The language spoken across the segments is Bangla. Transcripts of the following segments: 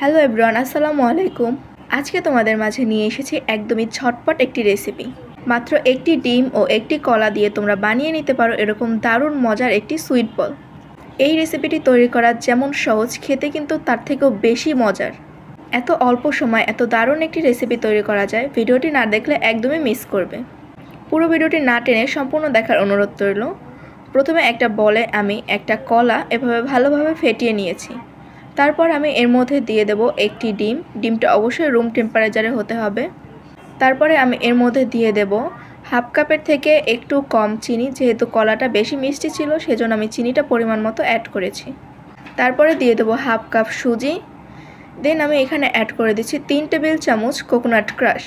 হ্যালো এভরিওয়ান, আসসালামু আলাইকুম। আজকে তোমাদের মাঝে নিয়ে এসেছি একদমই ঝটপট একটি রেসিপি। মাত্র একটি ডিম ও একটি কলা দিয়ে তোমরা বানিয়ে নিতে পারো এরকম দারুণ মজার একটি সুইট বল। এই রেসিপিটি তৈরি করা যেমন সহজ, খেতে কিন্তু তার থেকেও বেশি মজার। এত অল্প সময় এত দারুণ একটি রেসিপি তৈরি করা যায়, ভিডিওটি না দেখলে একদমই মিস করবে। পুরো ভিডিওটি না টেনে সম্পূর্ণ দেখার অনুরোধ রইল। প্রথমে একটা বলে আমি একটা কলা এভাবে ভালোভাবে ফেটিয়ে নিয়েছি। তারপর আমি এর মধ্যে দিয়ে দেব একটি ডিম। ডিমটা অবশ্যই রুম টেম্পারেচারে হতে হবে। তারপরে আমি এর মধ্যে দিয়ে দেব হাফ কাপের থেকে একটু কম চিনি, যেহেতু কলাটা বেশি মিষ্টি ছিল সেজন্য আমি চিনিটা পরিমাণ মতো অ্যাড করেছি। তারপরে দিয়ে দেব হাফ কাপ সুজি। দেন আমি এখানে অ্যাড করে দিচ্ছি 3 টেবিল চামচ কোকোনাট ক্রাশ।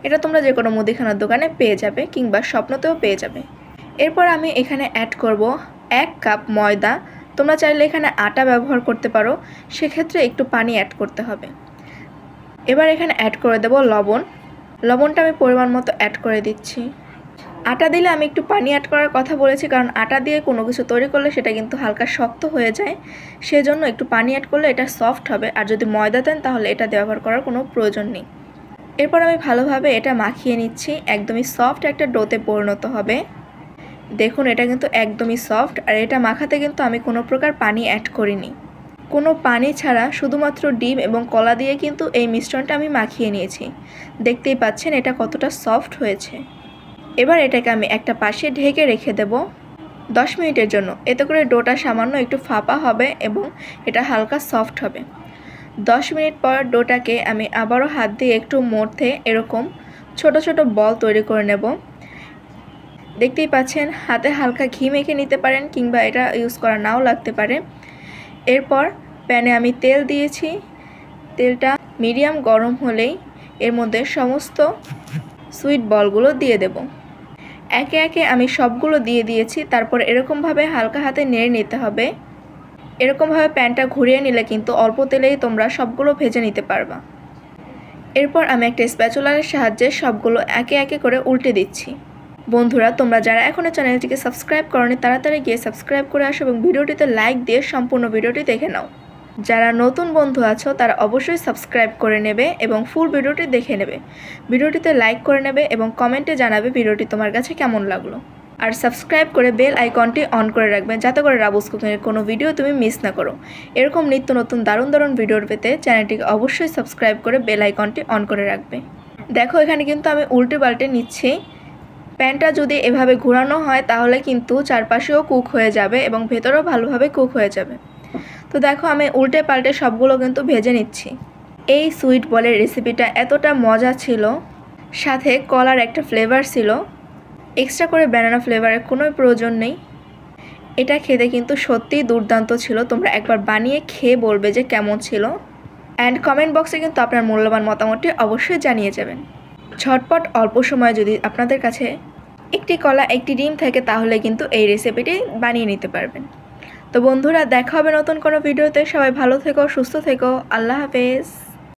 এটা তোমরা যে কোনো মুদিখানার দোকানে পেয়ে যাবে কিংবা স্বপ্নতেও পেয়ে যাবে। এরপর আমি এখানে অ্যাড করব 1 কাপ ময়দা। তোমরা চাইলে এখানে আটা ব্যবহার করতে পারো, সেক্ষেত্রে একটু পানি অ্যাড করতে হবে। এবার এখানে অ্যাড করে দেব লবণ। লবণটা আমি পরিমাণ মতো অ্যাড করে দিচ্ছি। আটা দিলে আমি একটু পানি অ্যাড করার কথা বলেছি, কারণ আটা দিয়ে কোনো কিছু তৈরি করলে সেটা কিন্তু হালকা শক্ত হয়ে যায়, সেজন্য একটু পানি অ্যাড করলে এটা সফট হবে। আর যদি ময়দা দেন তাহলে এটা ব্যবহার করার কোনো প্রয়োজন নেই। এরপর আমি ভালোভাবে এটা মাখিয়ে নিচ্ছি, একদমই সফট একটা ডোতে পরিণত হবে। দেখুন এটা কিন্তু একদমই সফট। আর এটা মাখাতে কিন্তু আমি কোনো প্রকার পানি অ্যাড করিনি, কোনো পানি ছাড়া শুধুমাত্র ডিম এবং কলা দিয়ে কিন্তু এই মিশ্রণটা আমি মাখিয়ে নিয়েছি। দেখতেই পাচ্ছেন এটা কতটা সফট হয়েছে। এবার এটাকে আমি একটা পাশে ঢেকে রেখে দেব 10 মিনিটের জন্য। এতে করে ডোটা সামান্য একটু ফাঁপা হবে এবং এটা হালকা সফট হবে। 10 মিনিট পর ডোটাকে আমি আবারও হাত দিয়ে একটু মধ্যে এরকম ছোট ছোট বল তৈরি করে নেব। দেখতেই পাচ্ছেন হাতে হালকা ঘি মেখে নিতে পারেন কিংবা এটা ইউজ করা নাও লাগতে পারে। এরপর প্যানে আমি তেল দিয়েছি। তেলটা মিডিয়াম গরম হলেই এর মধ্যে সমস্ত সুইট বলগুলো দিয়ে দেব। একে একে আমি সবগুলো দিয়ে দিয়েছি। তারপর এরকমভাবে হালকা হাতে নেড়ে নিতে হবে। এরকমভাবে প্যানটা ঘুরিয়ে নিলে কিন্তু অল্প তেলেই তোমরা সবগুলো ভেজে নিতে পারবা। এরপর আমি একটা স্প্যাচুলার সাহায্যে সবগুলো একে একে করে উল্টে দিচ্ছি। বন্ধুরা, তোমরা যারা এখনও চ্যানেলটিকে সাবস্ক্রাইব করোনি তাড়াতাড়ি গিয়ে সাবস্ক্রাইব করে আসো এবং ভিডিওটিতে লাইক দিয়ে সম্পূর্ণ ভিডিওটি দেখে নাও। যারা নতুন বন্ধু আছো তারা অবশ্যই সাবস্ক্রাইব করে নেবে এবং ফুল ভিডিওটি দেখে নেবে। ভিডিওটিতে লাইক করে নেবে এবং কমেন্টে জানাবে ভিডিওটি তোমার কাছে কেমন লাগলো। আর সাবস্ক্রাইব করে বেল আইকনটি অন করে রাখবেন, যাতে করে রাবুস কুকিংয়ের কোনো ভিডিও তুমি মিস না করো। এরকম নিত্য নতুন দারুণ দারুণ ভিডিও পেতে চ্যানেলটিকে অবশ্যই সাবস্ক্রাইব করে বেল আইকনটি অন করে রাখবে। দেখো এখানে কিন্তু আমি উল্টে পাল্টে নিচ্ছি। প্যানটা যদি এভাবে ঘোরানো হয় তাহলে কিন্তু চারপাশেও কুক হয়ে যাবে এবং ভেতরেও ভালোভাবে কুক হয়ে যাবে। তো দেখো আমি উল্টে পাল্টে সবগুলো কিন্তু ভেজে নিচ্ছি। এই সুইট বলের রেসিপিটা এতটা মজা ছিল, সাথে কলার একটা ফ্লেভার ছিল। এক্সট্রা করে ব্যানানা ফ্লেভারের কোনো প্রয়োজন নেই। এটা খেতে কিন্তু সত্যিই দুর্দান্ত ছিল। তোমরা একবার বানিয়ে খেয়ে বলবে যে কেমন ছিল। অ্যান্ড কমেন্ট বক্সে কিন্তু আপনার মূল্যবান মতামতটি অবশ্যই জানিয়ে যাবেন। ঝটপট অল্প সময়ে যদি আপনাদের কাছে একটি কলা একটি ডিম থাকে তাহলে কিন্তু এই রেসিপিটি বানিয়ে নিতে পারবেন। তো বন্ধুরা, দেখা হবে নতুন কোনো ভিডিওতে। সবাই ভালো থেকো, সুস্থ থেকো। আল্লাহ হাফেজ।